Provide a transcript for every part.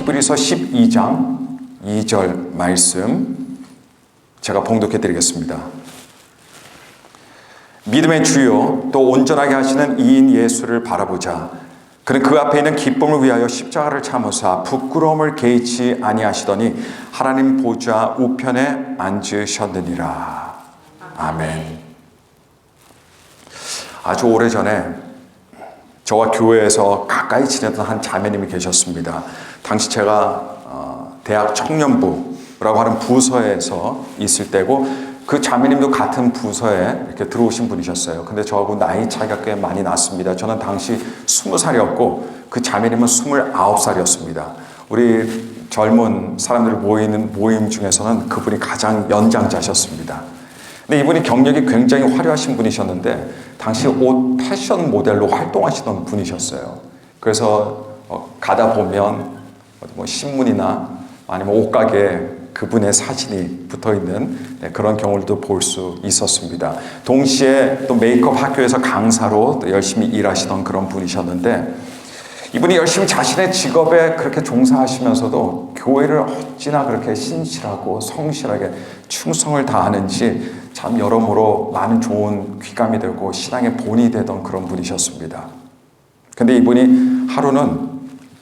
히브리서 12장 2절 말씀 제가 봉독해 드리겠습니다. 믿음의 주요 또 온전하게 하시는 이인 예수를 바라보자. 그는 그 앞에 있는 기쁨을 위하여 십자가를 참으사 부끄러움을 개의치 아니하시더니 하나님 보좌 우편에 앉으셨느니라. 아멘. 아주 오래전에 저와 교회에서 가까이 지내던 한 자매님이 계셨습니다. 당시 제가 대학 청년부라고 하는 부서에서 있을 때고 그 자매님도 같은 부서에 이렇게 들어오신 분이셨어요. 근데 저하고 나이 차이가 꽤 많이 났습니다. 저는 당시 20살이었고 그 자매님은 29살이었습니다. 우리 젊은 사람들이 모이는 모임 중에서는 그분이 가장 연장자셨습니다. 근데 이분이 경력이 굉장히 화려하신 분이셨는데 당시 옷 패션 모델로 활동하시던 분이셨어요. 그래서 가다 보면 뭐 신문이나 아니면 옷가게에 그분의 사진이 붙어있는 그런 경우도 볼 수 있었습니다. 동시에 또 메이크업 학교에서 강사로 또 열심히 일하시던 그런 분이셨는데 이분이 열심히 자신의 직업에 그렇게 종사하시면서도 교회를 어찌나 그렇게 신실하고 성실하게 충성을 다하는지 참 여러모로 많은 좋은 귀감이 되고 신앙의 본이 되던 그런 분이셨습니다. 근데 이분이 하루는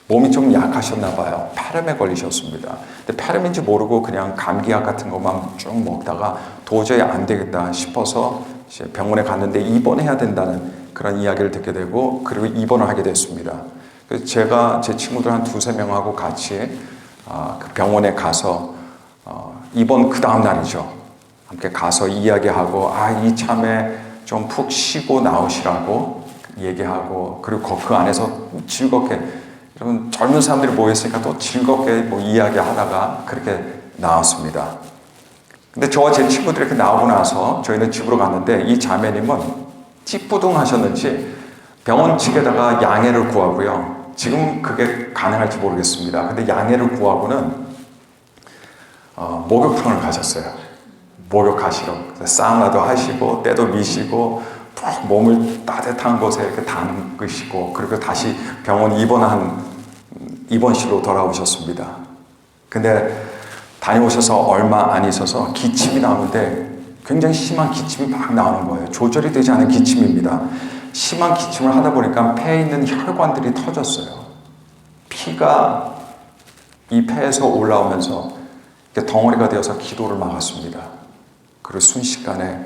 몸이 좀 약하셨나 봐요. 폐렴에 걸리셨습니다. 근데 폐렴인지 모르고 그냥 감기약 같은 것만 쭉 먹다가 도저히 안 되겠다 싶어서 이제 병원에 갔는데 입원해야 된다는 그런 이야기를 듣게 되고 그리고 입원을 하게 됐습니다. 그래서 제가 제 친구들 한 두세 명하고 같이 그 병원에 가서 입원 그 다음 날이죠. 함께 가서 이야기하고 이참에 좀 푹 쉬고 나오시라고 얘기하고 그리고 그 안에서 즐겁게 여러분 젊은 사람들이 모였으니까 또 즐겁게 뭐 이야기하다가 그렇게 나왔습니다. 근데 저와 제 친구들이 이렇게 나오고 나서 저희는 집으로 갔는데 이 자매님은 찌뿌둥하셨는지 병원 측에다가 양해를 구하고요. 지금 그게 가능할지 모르겠습니다. 근데 양해를 구하고는 목욕탕을 가셨어요. 목욕하시러 사우나도 하시고 때도 미시고 푹 몸을 따뜻한 곳에 이렇게 담그시고 그리고 다시 병원 입원실로 돌아오셨습니다. 근데 다녀오셔서 얼마 안 있어서 기침이 나오는데 굉장히 심한 기침이 막 나오는 거예요. 조절이 되지 않은 기침입니다. 심한 기침을 하다 보니까 폐에 있는 혈관들이 터졌어요. 피가 이 폐에서 올라오면서 덩어리가 되어서 기도를 막았습니다. 그리고 순식간에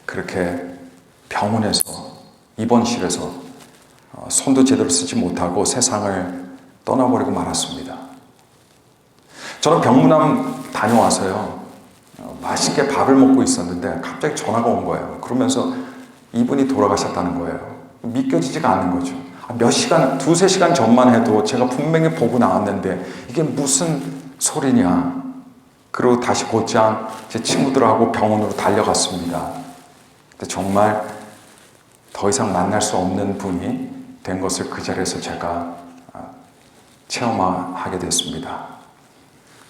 그렇게 병원에서 입원실에서 손도 제대로 쓰지 못하고 세상을 떠나버리고 말았습니다. 저는 병문안 다녀와서요. 맛있게 밥을 먹고 있었는데 갑자기 전화가 온 거예요. 그러면서 이분이 돌아가셨다는 거예요. 믿겨지지가 않는 거죠. 몇 시간, 두세 시간 전만 해도 제가 분명히 보고 나왔는데 이게 무슨 소리냐. 그리고 다시 곧장 제 친구들하고 병원으로 달려갔습니다. 근데 정말 더 이상 만날 수 없는 분이 된 것을 그 자리에서 제가 체험하게 됐습니다.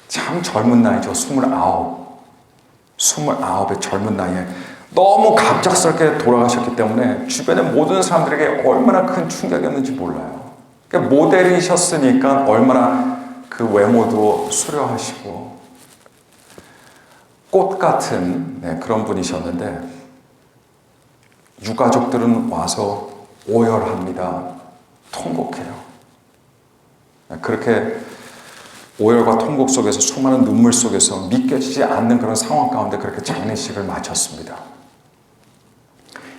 참 젊은 나이죠. 29의 젊은 나이에 너무 갑작스럽게 돌아가셨기 때문에 주변의 모든 사람들에게 얼마나 큰 충격이었는지 몰라요. 그러니까 모델이셨으니까 얼마나 그 외모도 수려하시고 꽃 같은 그런 분이셨는데 유가족들은 와서 오열합니다. 통곡해요. 그렇게 오열과 통곡 속에서 수많은 눈물 속에서 믿겨지지 않는 그런 상황 가운데 그렇게 장례식을 마쳤습니다.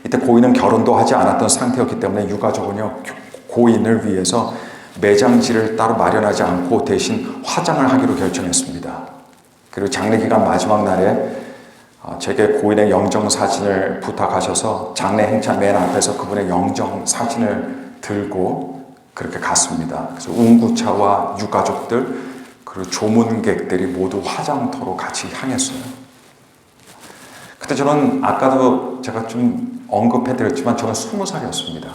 이때 고인은 결혼도 하지 않았던 상태였기 때문에 유가족은요 고인을 위해서 매장지를 따로 마련하지 않고 대신 화장을 하기로 결정했습니다. 그리고 장례기간 마지막 날에 제게 고인의 영정사진을 부탁하셔서 장례 행차 맨 앞에서 그분의 영정사진을 들고 그렇게 갔습니다. 그래서 운구차와 유가족들 그리고 조문객들이 모두 화장터로 같이 향했어요. 그때 저는 아까도 제가 좀 언급해드렸지만 저는 20살이었습니다.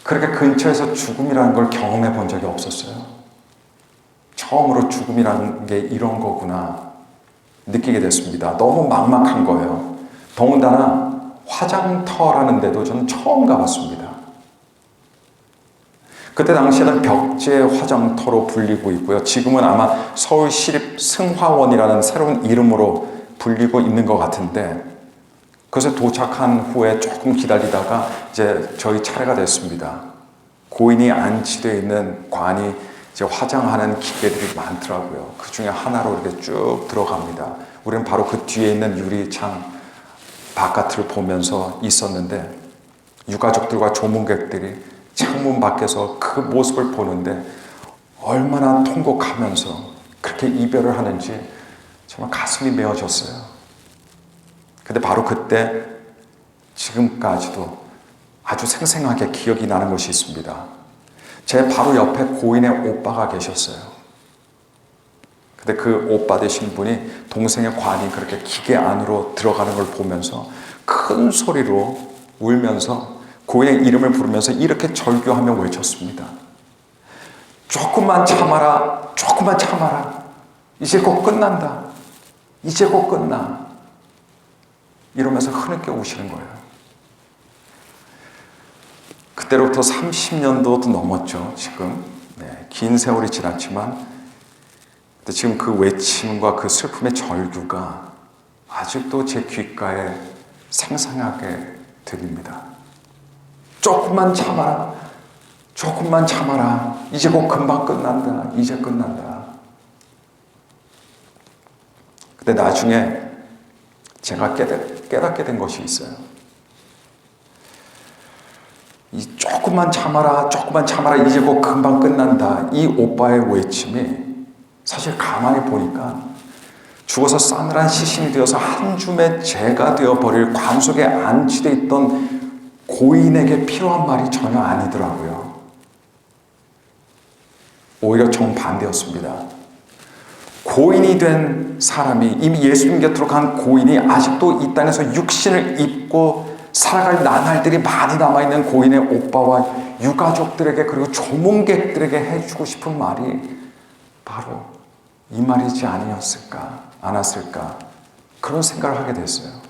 그렇게 근처에서 죽음이라는 걸 경험해 본 적이 없었어요. 처음으로 죽음이라는 게 이런 거구나 느끼게 됐습니다. 너무 막막한 거예요. 더군다나 화장터라는 데도 저는 처음 가봤습니다. 그때 당시에는 벽제 화장터로 불리고 있고요. 지금은 아마 서울시립승화원이라는 새로운 이름으로 불리고 있는 것 같은데, 그것에 도착한 후에 조금 기다리다가 이제 저희 차례가 됐습니다. 고인이 안치되어 있는 관이 이제 화장하는 기계들이 많더라고요. 그 중에 하나로 이렇게 쭉 들어갑니다. 우리는 바로 그 뒤에 있는 유리창 바깥을 보면서 있었는데, 유가족들과 조문객들이 창문 밖에서 그 모습을 보는데 얼마나 통곡하면서 그렇게 이별을 하는지 정말 가슴이 메어졌어요. 근데 바로 그때 지금까지도 아주 생생하게 기억이 나는 것이 있습니다. 제 바로 옆에 고인의 오빠가 계셨어요. 근데 그 오빠 되신 분이 동생의 관이 그렇게 기계 안으로 들어가는 걸 보면서 큰 소리로 울면서 고인의 이름을 부르면서 이렇게 절규하며 외쳤습니다. 조금만 참아라, 조금만 참아라. 이제 곧 끝난다. 이제 곧 끝나. 이러면서 흐느껴 우시는 거예요. 그때로부터 30년도도 넘었죠, 지금. 네, 긴 세월이 지났지만, 근데 지금 그 외침과 그 슬픔의 절규가 아직도 제 귓가에 생생하게 들립니다. 조금만 참아라. 조금만 참아라. 이제 곧 금방 끝난다. 이제 끝난다. 근데 나중에 제가 깨닫게 된 것이 있어요. 이 조금만 참아라. 조금만 참아라. 이제 곧 금방 끝난다. 이 오빠의 외침이 사실 가만히 보니까 죽어서 싸늘한 시신이 되어서 한 줌의 재가 되어버릴 관 속에 안치되어 있던 고인에게 필요한 말이 전혀 아니더라고요. 오히려 정반대였습니다. 고인이 된 사람이, 이미 예수님 곁으로 간 고인이 아직도 이 땅에서 육신을 입고 살아갈 나날들이 많이 남아있는 고인의 오빠와 유가족들에게, 그리고 조문객들에게 해주고 싶은 말이 바로 이 말이지 않았을까, 그런 생각을 하게 됐어요.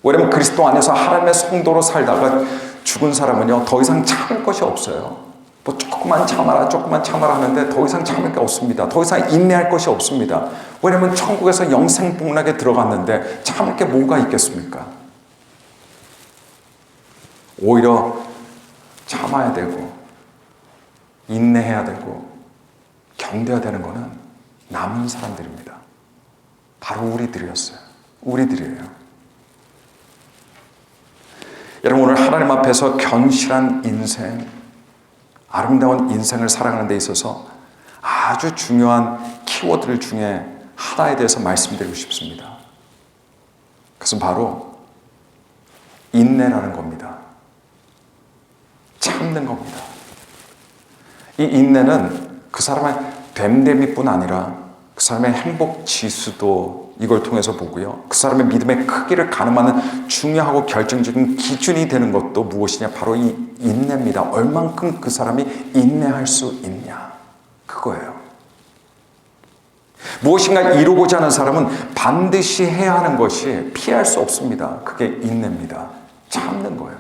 왜냐하면 그리스도 안에서 하나님의 성도로 살다가 죽은 사람은요, 더 이상 참을 것이 없어요. 뭐 조금만 참아라, 조금만 참아라 하는데 더 이상 참을 게 없습니다. 더 이상 인내할 것이 없습니다. 왜냐하면 천국에서 영생복락에 들어갔는데 참을 게 뭐가 있겠습니까? 오히려 참아야 되고 인내해야 되고 견뎌야 되는 것은 남은 사람들입니다. 바로 우리들이었어요. 우리들이에요. 여러분, 오늘 하나님 앞에서 견실한 인생, 아름다운 인생을 살아가는 데 있어서 아주 중요한 키워드 중에 하나에 대해서 말씀드리고 싶습니다. 그것은 바로 인내라는 겁니다. 참는 겁니다. 이 인내는 그 사람의 됨됨이뿐 아니라 그 사람의 행복 지수도 이걸 통해서 보고요. 그 사람의 믿음의 크기를 가늠하는 중요하고 결정적인 기준이 되는 것도 무엇이냐? 바로 이 인내입니다. 얼만큼 그 사람이 인내할 수 있냐? 그거예요. 무엇인가 이루고자 하는 사람은 반드시 해야 하는 것이 피할 수 없습니다. 그게 인내입니다. 참는 거예요.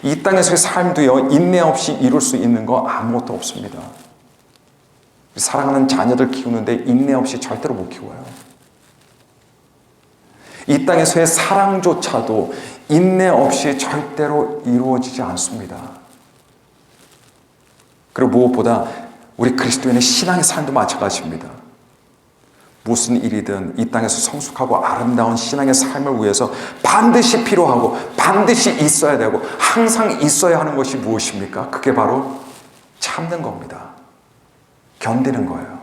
이 땅에서의 삶도요, 인내 없이 이룰 수 있는 거 아무것도 없습니다. 사랑하는 자녀들 키우는데 인내 없이 절대로 못 키워요. 이 땅에서의 사랑조차도 인내 없이 절대로 이루어지지 않습니다. 그리고 무엇보다 우리 그리스도인의 신앙의 삶도 마찬가지입니다. 무슨 일이든 이 땅에서 성숙하고 아름다운 신앙의 삶을 위해서 반드시 필요하고 반드시 있어야 되고 항상 있어야 하는 것이 무엇입니까? 그게 바로 참는 겁니다. 견디는 거예요.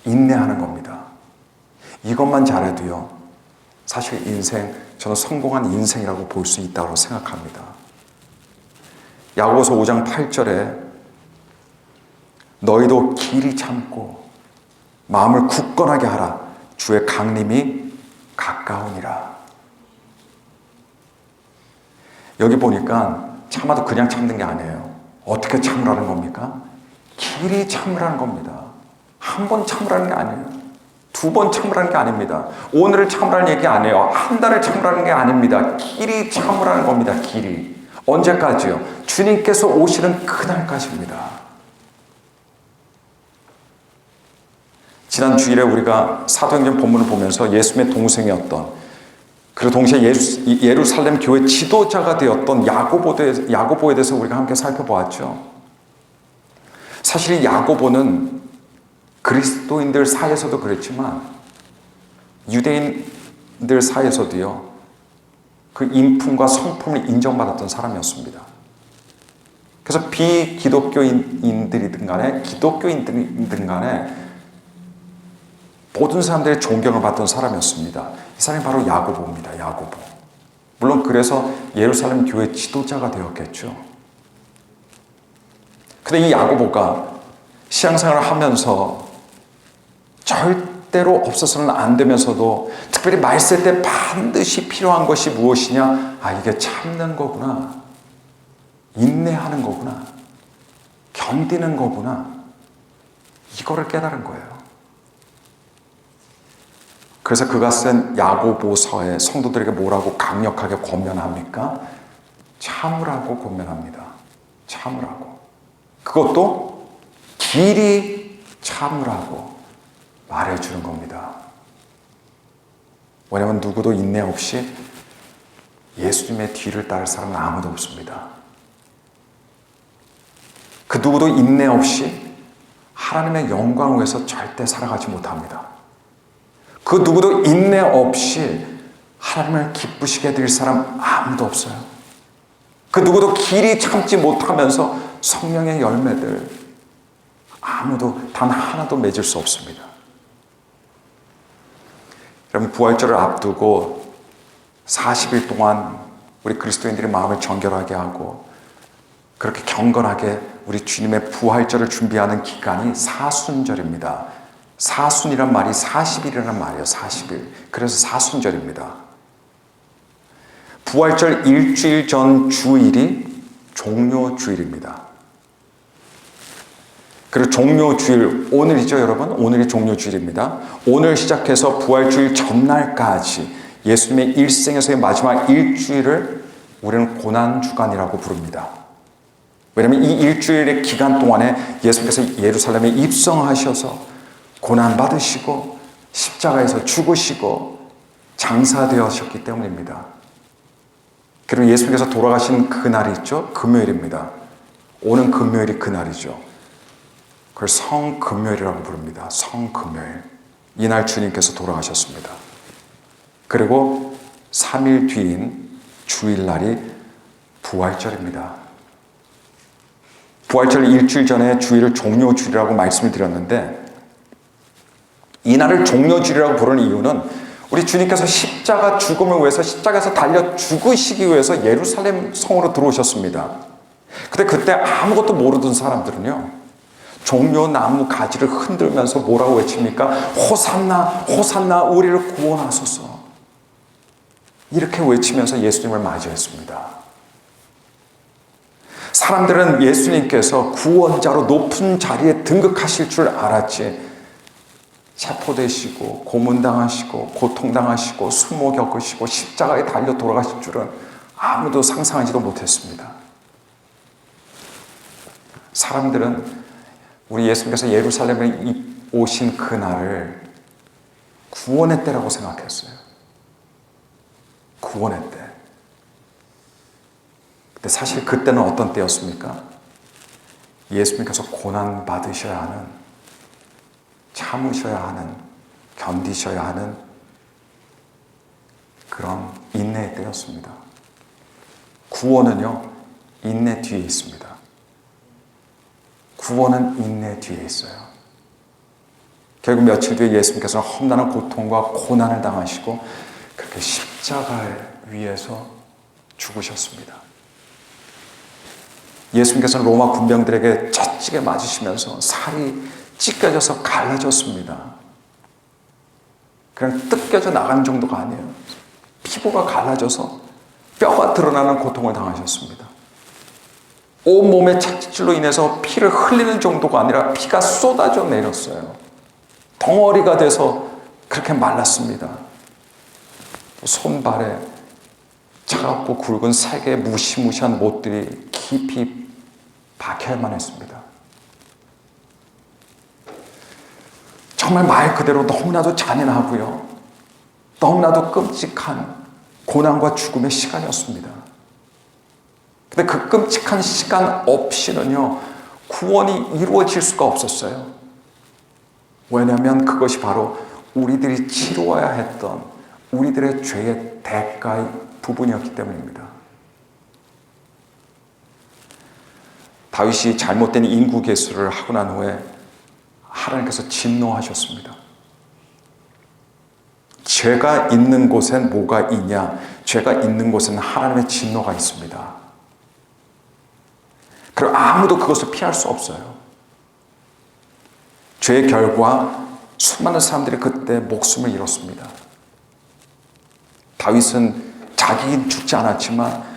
인내하는 겁니다. 이것만 잘해도요, 사실 인생, 저는 성공한 인생이라고 볼 수 있다고 생각합니다. 야고보서 5장 8절에 너희도 길이 참고 마음을 굳건하게 하라. 주의 강림이 가까우니라. 여기 보니까 참아도 그냥 참는 게 아니에요. 어떻게 참으라는 겁니까? 길이 참으라는 겁니다. 한 번 참으라는 게 아니에요. 두 번 참으라는 게 아닙니다. 오늘을 참으라는 얘기 아니에요. 한 달을 참으라는 게 아닙니다. 길이 참으라는 겁니다. 길이. 언제까지요? 주님께서 오시는 그날까지입니다. 지난 주일에 우리가 사도행전 본문을 보면서 예수님의 동생이었던, 그리고 동시에 예루살렘 교회 지도자가 되었던 야고보에 대해서 우리가 함께 살펴보았죠. 사실 이 야고보는 그리스도인들 사이에서도 그랬지만 유대인들 사이에서도요, 그 인품과 성품을 인정받았던 사람이었습니다. 그래서 비기독교인들이든 간에 기독교인들이든 간에 모든 사람들의 존경을 받던 사람이었습니다. 이 사람이 바로 야고보입니다. 야고보. 물론 그래서 예루살렘 교회 지도자가 되었겠죠. 근데 이 야고보가 신앙생활을 하면서 절대로 없어서는 안 되면서도 특별히 말세 때 반드시 필요한 것이 무엇이냐? 아, 이게 참는 거구나. 인내하는 거구나. 견디는 거구나. 이거를 깨달은 거예요. 그래서 그가 쓴 야고보서에 성도들에게 뭐라고 강력하게 권면합니까? 참으라고 권면합니다. 참으라고. 그것도 길이 참으라고 말해주는 겁니다. 왜냐하면 누구도 인내 없이 예수님의 뒤를 따를 사람은 아무도 없습니다. 그 누구도 인내 없이 하나님의 영광을 위해서 절대 살아가지 못합니다. 그 누구도 인내 없이 하나님을 기쁘시게 해드릴 사람 아무도 없어요. 그 누구도 길이 참지 못하면서 성령의 열매들 아무도 단 하나도 맺을 수 없습니다. 여러분, 부활절을 앞두고 40일 동안 우리 그리스도인들의 마음을 정결하게 하고 그렇게 경건하게 우리 주님의 부활절을 준비하는 기간이 사순절입니다. 사순이란 말이 40일이라는 말이에요. 40일. 그래서 사순절입니다. 부활절 일주일 전 주일이 종료주일입니다. 그리고 종료주일, 오늘이죠, 여러분? 오늘이 종료주일입니다. 오늘 시작해서 부활주일 전날까지 예수님의 일생에서의 마지막 일주일을 우리는 고난주간이라고 부릅니다. 왜냐하면 이 일주일의 기간 동안에 예수님께서 예루살렘에 입성하셔서 고난받으시고 십자가에서 죽으시고 장사되었기 때문입니다. 그리고 예수님께서 돌아가신 그날이 있죠. 금요일입니다. 오는 금요일이 그날이죠. 그걸 성금요일이라고 부릅니다. 성금요일. 이날 주님께서 돌아가셨습니다. 그리고 3일 뒤인 주일날이 부활절입니다. 부활절 일주일 전에 주일을 종료주일이라고 말씀을 드렸는데 이날을 종료주일이라고 부르는 이유는 우리 주님께서 십자가 죽음을 위해서 십자가에서 달려 죽으시기 위해서 예루살렘 성으로 들어오셨습니다. 근데 그때 아무것도 모르던 사람들은요, 종려 나무 가지를 흔들면서 뭐라고 외칩니까? 호산나, 호산나, 우리를 구원하소서. 이렇게 외치면서 예수님을 맞이했습니다. 사람들은 예수님께서 구원자로 높은 자리에 등극하실 줄 알았지, 체포되시고 고문당하시고 고통당하시고 수모 겪으시고 십자가에 달려 돌아가실 줄은 아무도 상상하지도 못했습니다. 사람들은 우리 예수님께서 예루살렘에 오신 그날을 구원의 때라고 생각했어요. 구원의 때. 근데 사실 그때는 어떤 때였습니까? 예수님께서 고난 받으셔야 하는, 참으셔야 하는, 견디셔야 하는 그런 인내의 때였습니다. 구원은요, 인내 뒤에 있습니다. 구원은 인내 뒤에 있어요. 결국 며칠 뒤에 예수님께서는 험난한 고통과 고난을 당하시고 그렇게 십자가 위에서 죽으셨습니다. 예수님께서는 로마 군병들에게 젖지게 맞으시면서 살이 찢겨져서 갈라졌습니다. 그냥 뜯겨져 나간 정도가 아니에요. 피부가 갈라져서 뼈가 드러나는 고통을 당하셨습니다. 온몸의 채찍질로 인해서 피를 흘리는 정도가 아니라 피가 쏟아져 내렸어요. 덩어리가 돼서 그렇게 말랐습니다. 손발에 차갑고 굵은 세 개의 무시무시한 못들이 깊이 박혀야만 했습니다. 정말 말 그대로 너무나도 잔인하고요, 너무나도 끔찍한 고난과 죽음의 시간이었습니다. 근데 그 끔찍한 시간 없이는요, 구원이 이루어질 수가 없었어요. 왜냐하면 그것이 바로 우리들이 치루어야 했던 우리들의 죄의 대가의 부분이었기 때문입니다. 다윗이 잘못된 인구 계수를 하고 난 후에 하나님께서 진노하셨습니다. 죄가 있는 곳엔 뭐가 있냐? 죄가 있는 곳에는 하나님의 진노가 있습니다. 그리고 아무도 그것을 피할 수 없어요. 죄의 결과 수많은 사람들이 그때 목숨을 잃었습니다. 다윗은 자기는 죽지 않았지만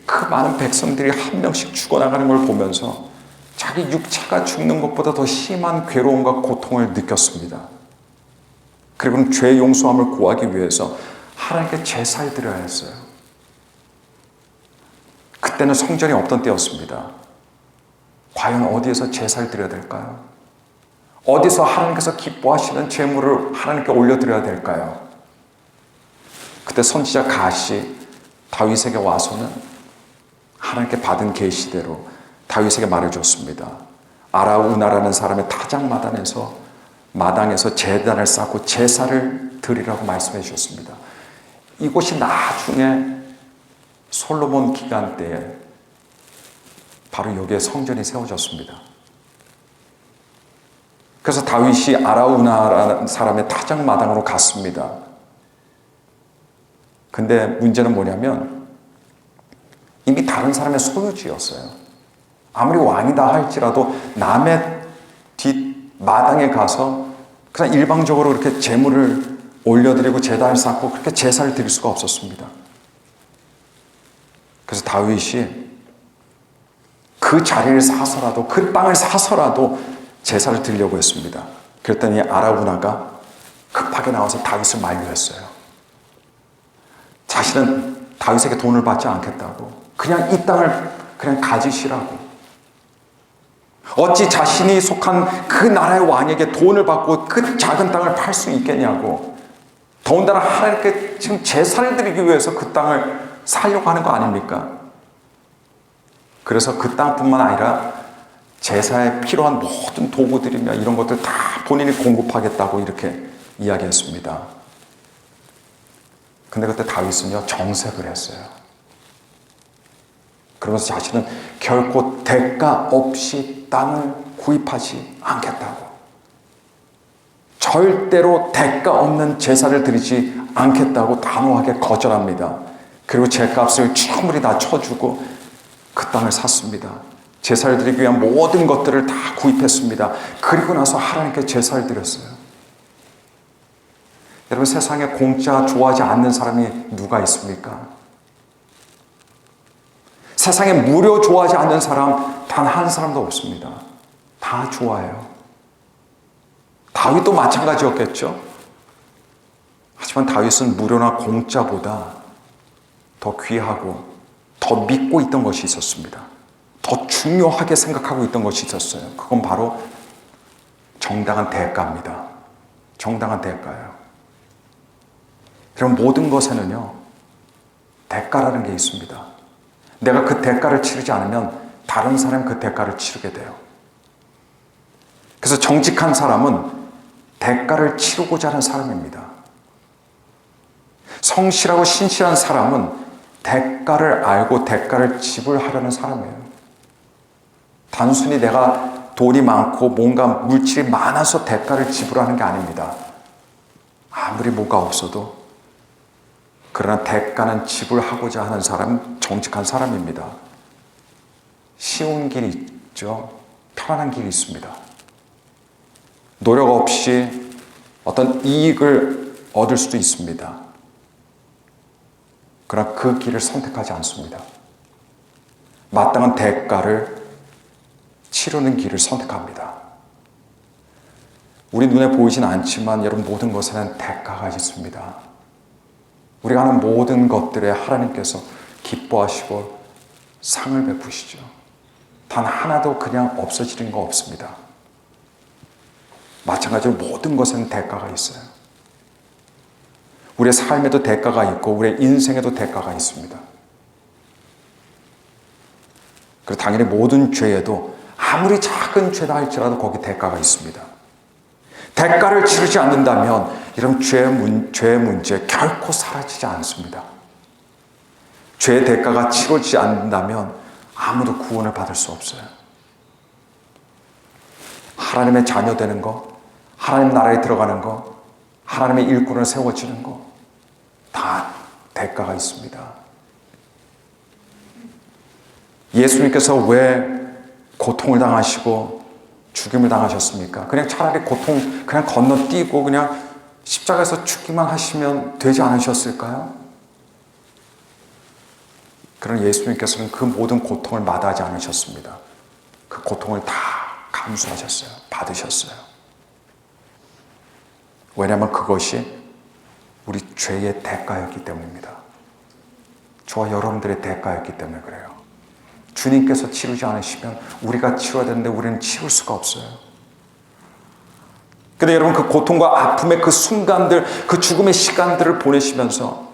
그 많은 백성들이 한 명씩 죽어나가는 걸 보면서 자기 육체가 죽는 것보다 더 심한 괴로움과 고통을 느꼈습니다. 그리고는 죄 용서함을 구하기 위해서 하나님께 제사를 드려야 했어요. 그때는 성전이 없던 때였습니다. 과연 어디에서 제사를 드려야 될까요? 어디서 하나님께서 기뻐하시는 제물을 하나님께 올려드려야 될까요? 그때 선지자 갓이 다윗에게 와서는 하나님께 받은 계시대로 다윗에게 말해줬습니다. 아라우나라는 사람의 마당에서 제단을 쌓고 제사를 드리라고 말씀해 주셨습니다. 이곳이 나중에 솔로몬 기간 때에 바로 여기에 성전이 세워졌습니다. 그래서 다윗이 아라우나라는 사람의 타작마당으로 갔습니다. 근데 문제는 뭐냐면 이미 다른 사람의 소유지였어요. 아무리 왕이다 할지라도 남의 뒷마당에 가서 그냥 일방적으로 그렇게 제물을 올려드리고 제단을 쌓고 그렇게 제사를 드릴 수가 없었습니다. 그래서 다윗이 그 자리를 사서라도, 그 땅을 사서라도 제사를 드리려고 했습니다. 그랬더니 아라우나가 급하게 나와서 다윗을 만류했어요. 자신은 다윗에게 돈을 받지 않겠다고, 그냥 이 땅을 그냥 가지시라고. 어찌 자신이 속한 그 나라의 왕에게 돈을 받고 그 작은 땅을 팔 수 있겠냐고. 더군다나 하나님께 지금 제사를 드리기 위해서 그 땅을 살려고 하는 거 아닙니까? 그래서 그 땅뿐만 아니라 제사에 필요한 모든 도구들이나 이런 것들 다 본인이 공급하겠다고 이렇게 이야기했습니다. 근데 그때 다윗은요, 정색을 했어요. 그러면서 자신은 결코 대가 없이 땅을 구입하지 않겠다고. 절대로 대가 없는 제사를 드리지 않겠다고 단호하게 거절합니다. 그리고 제값을 충분히 다 쳐주고 그 땅을 샀습니다. 제사를 드리기 위한 모든 것들을 다 구입했습니다. 그리고 나서 하나님께 제사를 드렸어요. 여러분, 세상에 공짜 좋아하지 않는 사람이 누가 있습니까? 세상에 무료 좋아하지 않는 사람 단 한 사람도 없습니다. 다 좋아해요. 다윗도 마찬가지였겠죠. 하지만 다윗은 무료나 공짜보다 더 귀하고 더 믿고 있던 것이 있었습니다. 더 중요하게 생각하고 있던 것이 있었어요. 그건 바로 정당한 대가입니다. 정당한 대가예요. 그럼 모든 것에는요, 대가라는 게 있습니다. 내가 그 대가를 치르지 않으면 다른 사람이 그 대가를 치르게 돼요. 그래서 정직한 사람은 대가를 치르고자 하는 사람입니다. 성실하고 신실한 사람은 대가를 알고 대가를 지불하려는 사람이에요. 단순히 내가 돈이 많고 뭔가 물질이 많아서 대가를 지불하는 게 아닙니다. 아무리 뭐가 없어도 그러나 대가는 지불하고자 하는 사람은 정직한 사람입니다. 쉬운 길이 있죠. 편안한 길이 있습니다. 노력 없이 어떤 이익을 얻을 수도 있습니다. 그러나 그 길을 선택하지 않습니다. 마땅한 대가를 치르는 길을 선택합니다. 우리 눈에 보이진 않지만 여러분, 모든 것에는 대가가 있습니다. 우리가 하는 모든 것들에 하나님께서 기뻐하시고 상을 베푸시죠. 단 하나도 그냥 없어지는 거 없습니다. 마찬가지로 모든 것에는 대가가 있어요. 우리의 삶에도 대가가 있고 우리의 인생에도 대가가 있습니다. 그리고 당연히 모든 죄에도 아무리 작은 죄다 할지라도 거기 대가가 있습니다. 대가를 치르지 않는다면 이런 죄의 문제 결코 사라지지 않습니다. 죄의 대가가 치러지지 않는다면 아무도 구원을 받을 수 없어요. 하나님의 자녀 되는 거, 하나님 나라에 들어가는 거, 하나님의 일꾼을 세워지는 거, 다 대가가 있습니다. 예수님께서 왜 고통을 당하시고 죽임을 당하셨습니까? 그냥 차라리 고통 그냥 건너뛰고 그냥 십자가에서 죽기만 하시면 되지 않으셨을까요? 그러나 예수님께서는 그 모든 고통을 마다하지 않으셨습니다. 그 고통을 다 감수하셨어요. 받으셨어요. 왜냐하면 그것이 우리 죄의 대가였기 때문입니다. 저와 여러분들의 대가였기 때문에 그래요. 주님께서 치르지 않으시면 우리가 치러야 되는데 우리는 치를 수가 없어요. 근데 여러분 그 고통과 아픔의 그 순간들, 그 죽음의 시간들을 보내시면서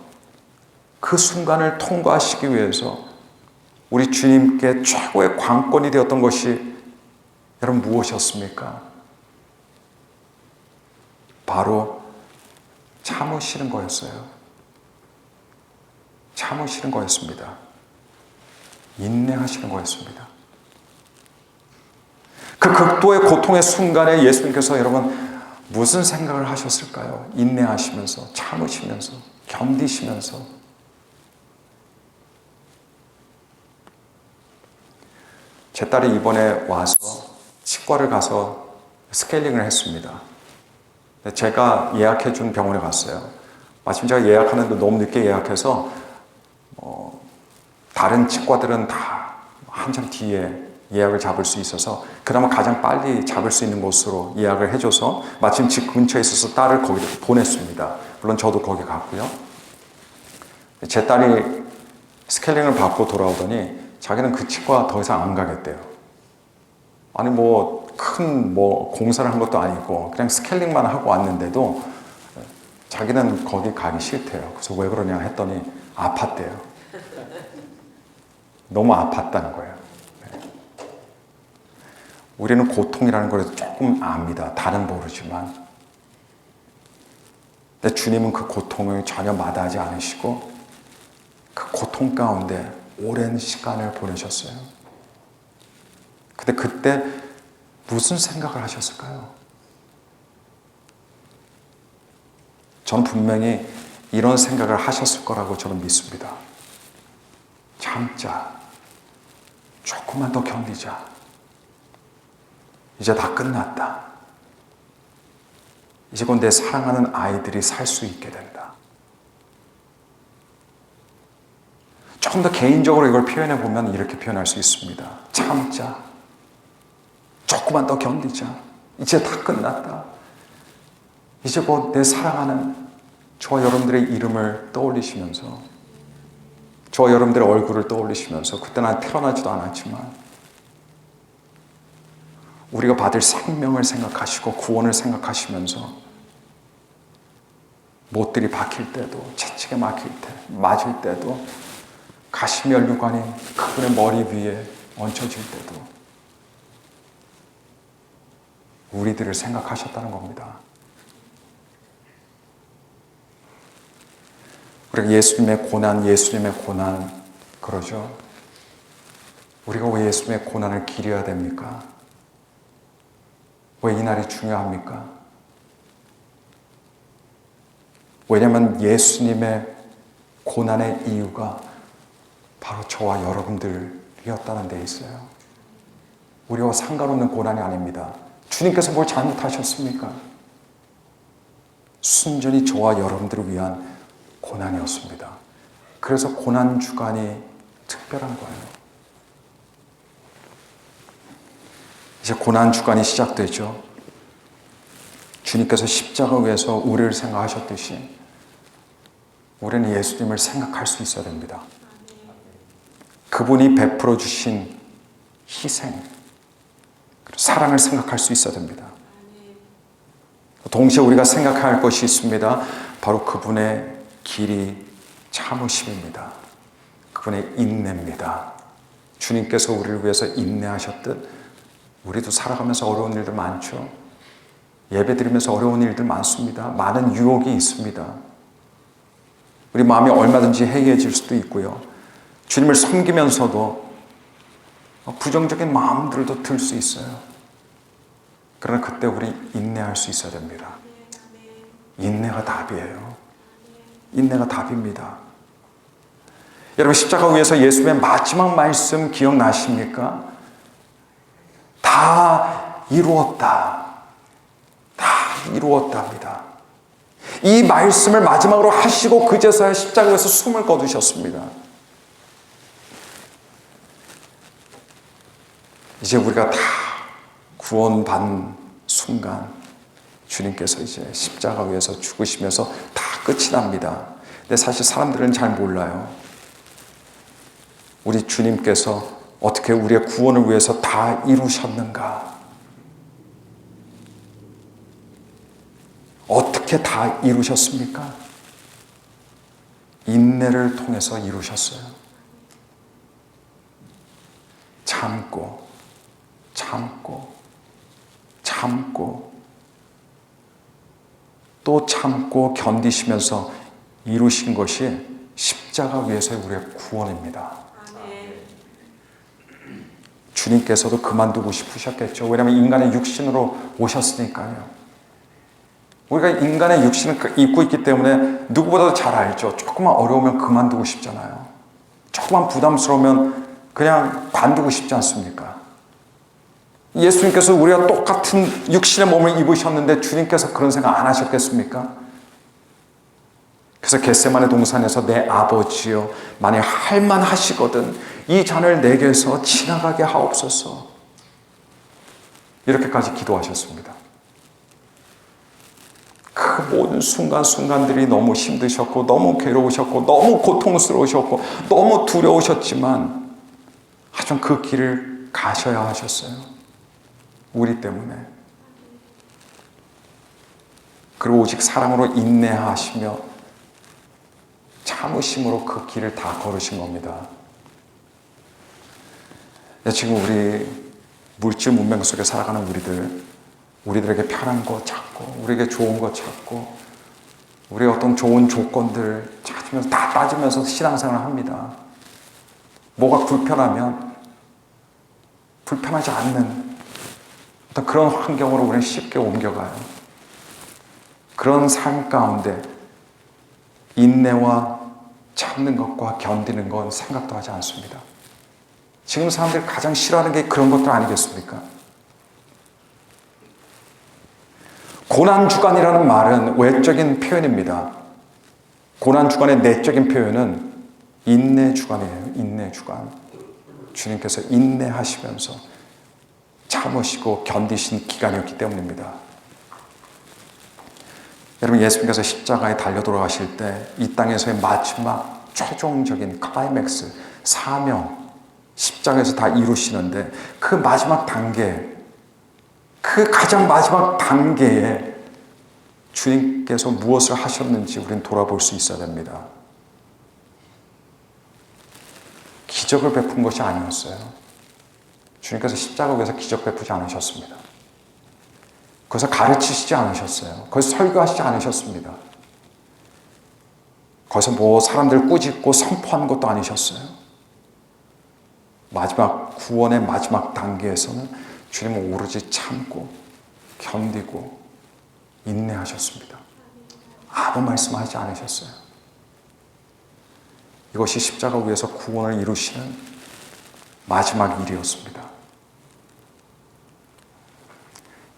그 순간을 통과하시기 위해서 우리 주님께 최고의 관건이 되었던 것이 여러분 무엇이었습니까? 바로 참으시는 거였어요. 참으시는 거였습니다. 인내하시는 거였습니다. 그 극도의 고통의 순간에 예수님께서 여러분 무슨 생각을 하셨을까요? 인내하시면서, 참으시면서, 견디시면서. 제 딸이 이번에 와서 치과를 가서 스케일링을 했습니다. 제가 예약해 준 병원에 갔어요. 마침 제가 예약하는데 너무 늦게 예약해서 다른 치과들은 다 한참 뒤에 예약을 잡을 수 있어서 그나마 가장 빨리 잡을 수 있는 곳으로 예약을 해줘서 마침 집 근처에 있어서 딸을 거기로 보냈습니다. 물론 저도 거기 갔고요. 제 딸이 스케일링을 받고 돌아오더니 자기는 그 치과 더 이상 안 가겠대요. 아니 큰 공사를 한 것도 아니고 그냥 스케일링만 하고 왔는데도 자기는 거기 가기 싫대요. 그래서 왜 그러냐 했더니 아팠대요. 너무 아팠다는 거예요. 우리는 고통이라는 걸 조금 압니다. 다는 모르지만. 근데 주님은 그 고통을 전혀 마다하지 않으시고 그 고통 가운데 오랜 시간을 보내셨어요. 근데 그때 무슨 생각을 하셨을까요? 저는 분명히 이런 생각을 하셨을 거라고 저는 믿습니다. 참자. 조금만 더 견디자. 이제 다 끝났다. 이제 곧 내 사랑하는 아이들이 살 수 있게 된다. 조금 더 개인적으로 이걸 표현해 보면 이렇게 표현할 수 있습니다. 참자. 조금만 더 견디자. 이제 다 끝났다. 이제 곧 내 사랑하는 저와 여러분들의 이름을 떠올리시면서 저와 여러분들의 얼굴을 떠올리시면서 그때 난 태어나지도 않았지만 우리가 받을 생명을 생각하시고 구원을 생각하시면서 못들이 박힐 때도 채찍에 맞을 때도 가시면류관이 그분의 머리 위에 얹혀질 때도 우리들을 생각하셨다는 겁니다. 우리가 예수님의 고난 그러죠. 우리가 왜 예수님의 고난을 기려야 됩니까? 왜 이 날이 중요합니까? 왜냐하면 예수님의 고난의 이유가 바로 저와 여러분들이었다는 데 있어요. 우리와 상관없는 고난이 아닙니다. 주님께서 뭘 잘못하셨습니까? 순전히 저와 여러분들을 위한 고난이었습니다. 그래서 고난 주간이 특별한 거예요. 이제 고난 주간이 시작되죠. 주님께서 십자가 위에서 우리를 생각하셨듯이 우리는 예수님을 생각할 수 있어야 됩니다. 그분이 베풀어 주신 희생, 그리고 사랑을 생각할 수 있어야 됩니다. 동시에 우리가 생각해야 할 것이 있습니다. 바로 그분의 길이 참으심입니다. 그분의 인내입니다. 주님께서 우리를 위해서 인내하셨듯 우리도 살아가면서 어려운 일들 많죠. 예배드리면서 어려운 일들 많습니다. 많은 유혹이 있습니다. 우리 마음이 얼마든지 해이해질 수도 있고요. 주님을 섬기면서도 부정적인 마음들도 들 수 있어요. 그러나 그때 우리 인내할 수 있어야 됩니다. 인내가 답이에요. 인내가 답입니다. 여러분, 십자가 위에서 예수님의 마지막 말씀 기억나십니까? 다 이루었다. 다 이루었답니다. 이 말씀을 마지막으로 하시고 그제서야 십자가에서 숨을 거두셨습니다. 이제 우리가 다 구원받은 순간 주님께서 이제 십자가 위에서 죽으시면서 다 끝이 납니다. 근데 사실 사람들은 잘 몰라요. 우리 주님께서 어떻게 우리의 구원을 위해서 다 이루셨는가? 어떻게 다 이루셨습니까? 인내를 통해서 이루셨어요. 참고, 참고, 참고, 또 참고 견디시면서 이루신 것이 십자가 위에서의 우리의 구원입니다. 주님께서도 그만두고 싶으셨겠죠. 왜냐하면 인간의 육신으로 오셨으니까요. 우리가 인간의 육신을 입고 있기 때문에 누구보다도 잘 알죠. 조금만 어려우면 그만두고 싶잖아요. 조금만 부담스러우면 그냥 관두고 싶지 않습니까? 예수님께서 우리가 똑같은 육신의 몸을 입으셨는데 주님께서 그런 생각 안 하셨겠습니까? 그래서 겟세마네 동산에서 내 아버지여, 만약 할만하시거든 이 잔을 내게서 지나가게 하옵소서, 이렇게까지 기도하셨습니다. 그 모든 순간순간들이 너무 힘드셨고 너무 괴로우셨고 너무 고통스러우셨고 너무 두려우셨지만 하지만 그 길을 가셔야 하셨어요. 우리 때문에. 그리고 오직 사랑으로 인내하시며 참으심으로 그 길을 다 걸으신 겁니다. 지금 우리 물질 문명 속에 살아가는 우리들에게 편한 거 찾고, 우리에게 좋은 거 찾고, 우리의 어떤 좋은 조건들 찾으면서 다 따지면서 신앙생활을 합니다. 뭐가 불편하면 불편하지 않는 어떤 그런 환경으로 우리는 쉽게 옮겨가요. 그런 삶 가운데 인내와 참는 것과 견디는 건 생각도 하지 않습니다. 지금 사람들이 가장 싫어하는 게 그런 것들 아니겠습니까? 고난주간이라는 말은 외적인 표현입니다. 고난주간의 내적인 표현은 인내주간이에요. 인내주간. 주님께서 인내하시면서 참으시고 견디신 기간이었기 때문입니다. 여러분, 예수님께서 십자가에 달려 돌아가실 때 이 땅에서의 마지막 최종적인 클라이맥스, 사명, 십자가에서 다 이루시는데 그 마지막 단계, 그 가장 마지막 단계에 주님께서 무엇을 하셨는지 우리는 돌아볼 수 있어야 됩니다. 기적을 베푼 것이 아니었어요. 주님께서 십자가 위에서 기적 베푸지 않으셨습니다. 거기서 가르치시지 않으셨어요. 거기서 설교하시지 않으셨습니다. 거기서 뭐 사람들 꾸짖고 선포하는 것도 아니셨어요. 마지막 구원의 마지막 단계에서는 주님은 오로지 참고 견디고 인내하셨습니다. 아무 말씀하지 않으셨어요. 이것이 십자가 위에서 구원을 이루시는 마지막 일이었습니다.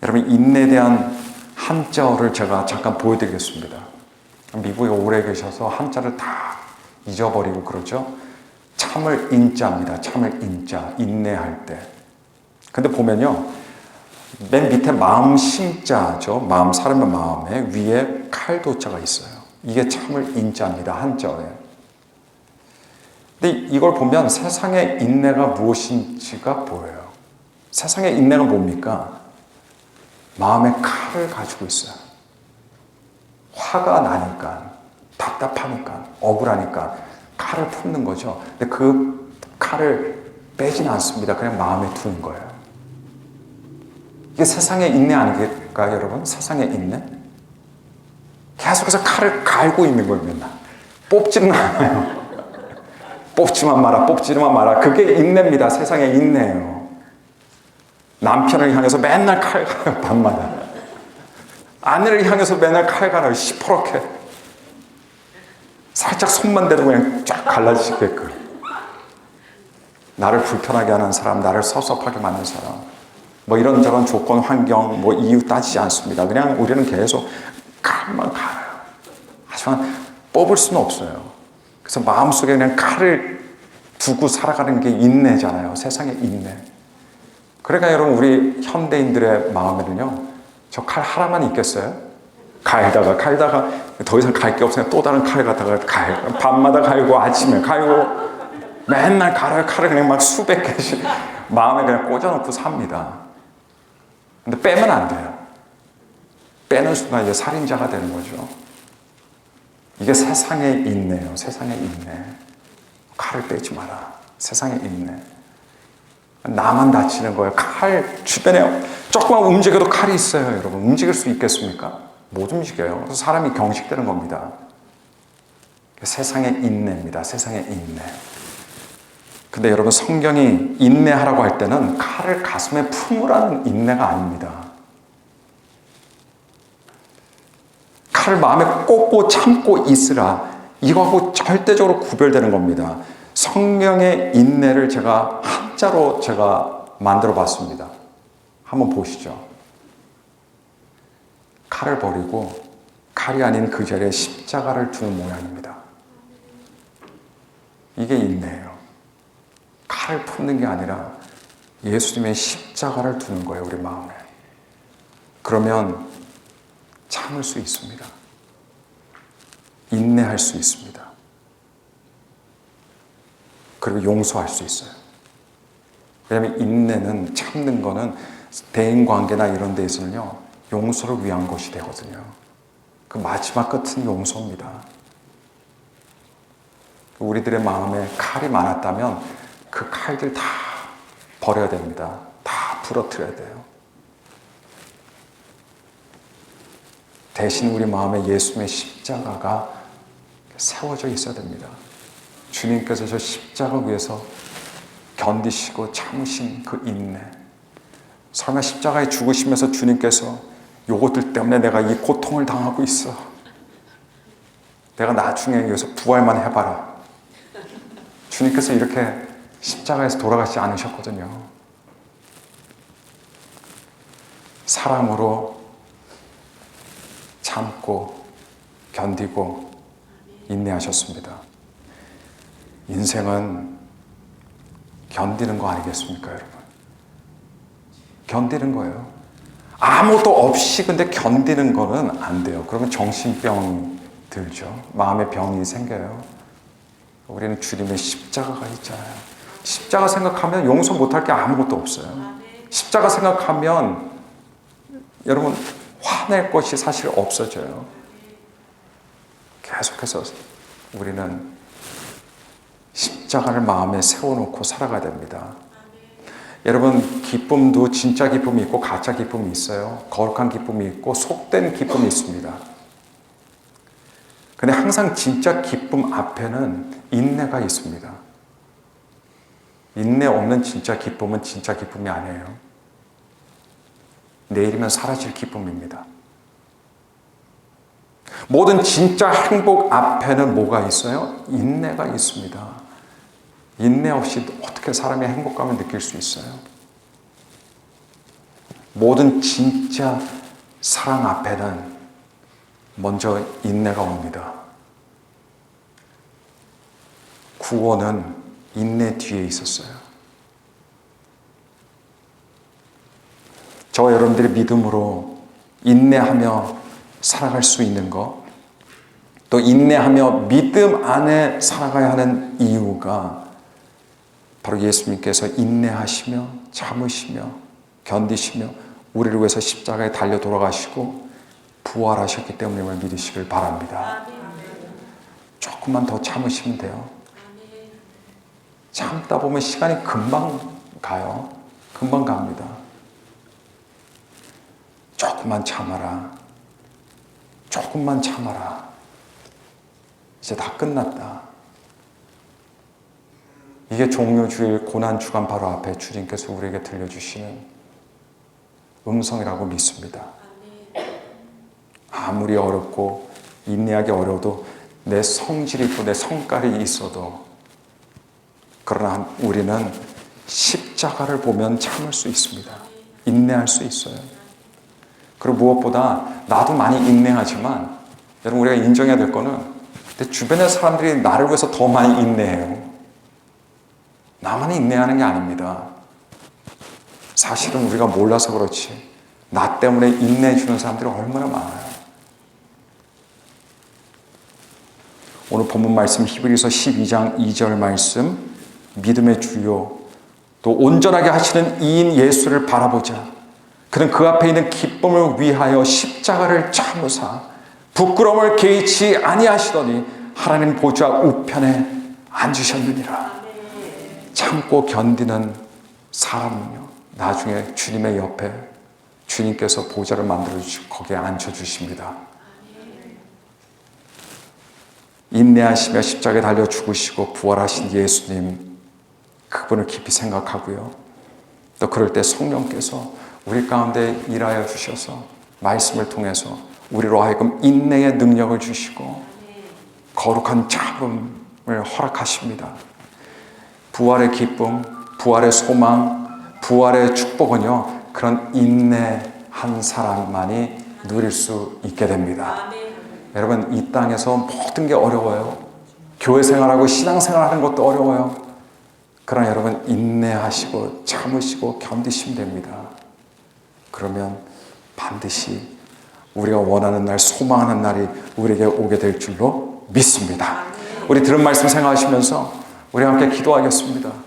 여러분, 인내에 대한 한자어를 제가 잠깐 보여드리겠습니다. 미국에 오래 계셔서 한자를 다 잊어버리고 그러죠. 참을 인자입니다. 참을 인자, 인내할 때. 근데 보면요, 맨 밑에 마음 심자죠. 마음, 사람의 마음에 위에 칼도자가 있어요. 이게 참을 인자입니다. 한자어에. 근데 이걸 보면 세상의 인내가 무엇인지가 보여요. 세상의 인내가 뭡니까? 마음의 칼을 가지고 있어요. 화가 나니까, 답답하니까, 억울하니까 칼을 품는 거죠. 근데 그 칼을 빼진 않습니다. 그냥 마음에 두는 거예요. 이게 세상의 인내 아니겠까, 여러분? 세상의 인내? 계속해서 칼을 갈고 있는 거예요, 맨날. 뽑지는 않아요. 뽑지만 마라, 뽑지만 마라. 그게 인내입니다. 세상의 인내예요. 남편을 향해서 맨날 칼 갈아요, 밤마다. 아내를 향해서 맨날 칼 갈아요, 시퍼렇게. 살짝 손만 대도 그냥 쫙 갈라지게끔. 나를 불편하게 하는 사람, 나를 섭섭하게 만드는 사람. 뭐 이런저런 조건, 환경, 뭐 이유 따지지 않습니다. 그냥 우리는 계속 칼만 갈아요. 하지만 뽑을 수는 없어요. 그래서 마음속에 그냥 칼을 두고 살아가는 게 인내잖아요. 세상의 인내. 그러니까 여러분, 우리 현대인들의 마음에는요, 저 칼 하나만 있겠어요? 갈다가 더 이상 갈 게 없으니까 또 다른 칼 갖다가 밤마다 갈고 아침에 갈고 맨날 갈아요. 칼을 그냥 막 수백 개씩 마음에 그냥 꽂아놓고 삽니다. 근데 빼면 안 돼요. 빼는 순간 이제 살인자가 되는 거죠. 이게 세상의 인내예요. 세상의 인내. 칼을 빼지 마라. 세상의 인내. 나만 다치는 거예요. 칼 주변에 조금만 움직여도 칼이 있어요. 여러분, 움직일 수 있겠습니까? 못 움직여요. 그래서 사람이 경직되는 겁니다. 세상의 인내입니다. 세상의 인내. 근데 여러분, 성경이 인내하라고 할 때는 칼을 가슴에 품으라는 인내가 아닙니다. 칼을 마음에 꽂고 참고 있으라. 이거하고 절대적으로 구별되는 겁니다. 성경의 인내를 제가 한자로 만들어 봤습니다. 한번 보시죠. 칼을 버리고 칼이 아닌 그 자리에 십자가를 두는 모양입니다. 이게 인내예요. 칼을 품는 게 아니라 예수님의 십자가를 두는 거예요, 우리 마음에. 그러면 참을 수 있습니다. 인내할 수 있습니다. 그리고 용서할 수 있어요. 왜냐하면 인내는, 참는 거는 대인관계나 이런 데에서는요, 용서를 위한 것이 되거든요. 그 마지막 끝은 용서입니다. 우리들의 마음에 칼이 많았다면 그 칼들 다 버려야 됩니다. 다 부러뜨려야 돼요. 대신 우리 마음에 예수님의 십자가가 세워져 있어야 됩니다. 주님께서 저 십자가 위에서 견디시고 참으신 그 인내. 설마 십자가에 죽으시면서 주님께서 요것들 때문에 내가 이 고통을 당하고 있어. 내가 나중에 여기서 부활만 해봐라. 주님께서 이렇게 십자가에서 돌아가지 않으셨거든요. 사랑으로 참고 견디고 인내하셨습니다. 인생은 견디는 거 아니겠습니까, 여러분? 견디는 거예요. 아무것도 없이 근데 견디는 거는 안 돼요. 그러면 정신병 들죠. 마음의 병이 생겨요. 우리는 주님의 십자가가 있잖아요. 십자가 생각하면 용서 못할 게 아무것도 없어요. 십자가 생각하면 여러분 화낼 것이 사실 없어져요. 계속해서 우리는 십자가를 마음에 세워놓고 살아가야 됩니다. 여러분, 기쁨도 진짜 기쁨이 있고 가짜 기쁨이 있어요. 거룩한 기쁨이 있고 속된 기쁨이 있습니다. 근데 항상 진짜 기쁨 앞에는 인내가 있습니다. 인내 없는 진짜 기쁨은 진짜 기쁨이 아니에요. 내일이면 사라질 기쁨입니다. 모든 진짜 행복 앞에는 뭐가 있어요? 인내가 있습니다. 인내 없이 어떻게 사람이 행복감을 느낄 수 있어요? 모든 진짜 사랑 앞에는 먼저 인내가 옵니다. 구원은 인내 뒤에 있었어요. 저와 여러분들이 믿음으로 인내하며 살아갈 수 있는 것, 또 인내하며 믿음 안에 살아가야 하는 이유가 바로 예수님께서 인내하시며 참으시며 견디시며 우리를 위해서 십자가에 달려 돌아가시고 부활하셨기 때문임을 믿으시길 바랍니다. 조금만 더 참으시면 돼요. 참다 보면 시간이 금방 가요. 금방 갑니다. 조금만 참아라. 조금만 참아라. 이제 다 끝났다. 이게 종료주일 고난주간 바로 앞에 주님께서 우리에게 들려주시는 음성이라고 믿습니다. 아무리 어렵고 인내하기 어려워도 내 성질이 있고 내 성깔이 있어도 그러나 우리는 십자가를 보면 참을 수 있습니다. 인내할 수 있어요. 그리고 무엇보다 나도 많이 인내하지만 여러분 우리가 인정해야 될 거는 내 주변의 사람들이 나를 위해서 더 많이 인내해요. 나만 인내하는 게 아닙니다. 사실은 우리가 몰라서 그렇지 나 때문에 인내해 주는 사람들이 얼마나 많아요. 오늘 본문 말씀 히브리서 12장 2절 말씀 믿음의 주요 또 온전하게 하시는 이인 예수를 바라보자. 그는 그 앞에 있는 기쁨을 위하여 십자가를 참으사 부끄러움을 개의치 아니하시더니 하나님 보좌 우편에 앉으셨느니라. 참고 견디는 사람은요 나중에 주님의 옆에 주님께서 보좌를 만들어 주시고 거기에 앉혀주십니다. 인내하시며 십자가에 달려 죽으시고 부활하신 예수님 그분을 깊이 생각하고요. 또 그럴 때 성령께서 우리 가운데 일하여 주셔서 말씀을 통해서 우리로 하여금 인내의 능력을 주시고 거룩한 참음을 허락하십니다. 부활의 기쁨, 부활의 소망, 부활의 축복은요 그런 인내한 사람만이 누릴 수 있게 됩니다. 여러분 이 땅에서 모든 게 어려워요. 교회 생활하고 신앙 생활하는 것도 어려워요. 그러나 여러분 인내하시고 참으시고 견디시면 됩니다. 그러면 반드시 우리가 원하는 날 소망하는 날이 우리에게 오게 될 줄로 믿습니다. 우리 들은 말씀 생각하시면서 우리 함께 기도하겠습니다.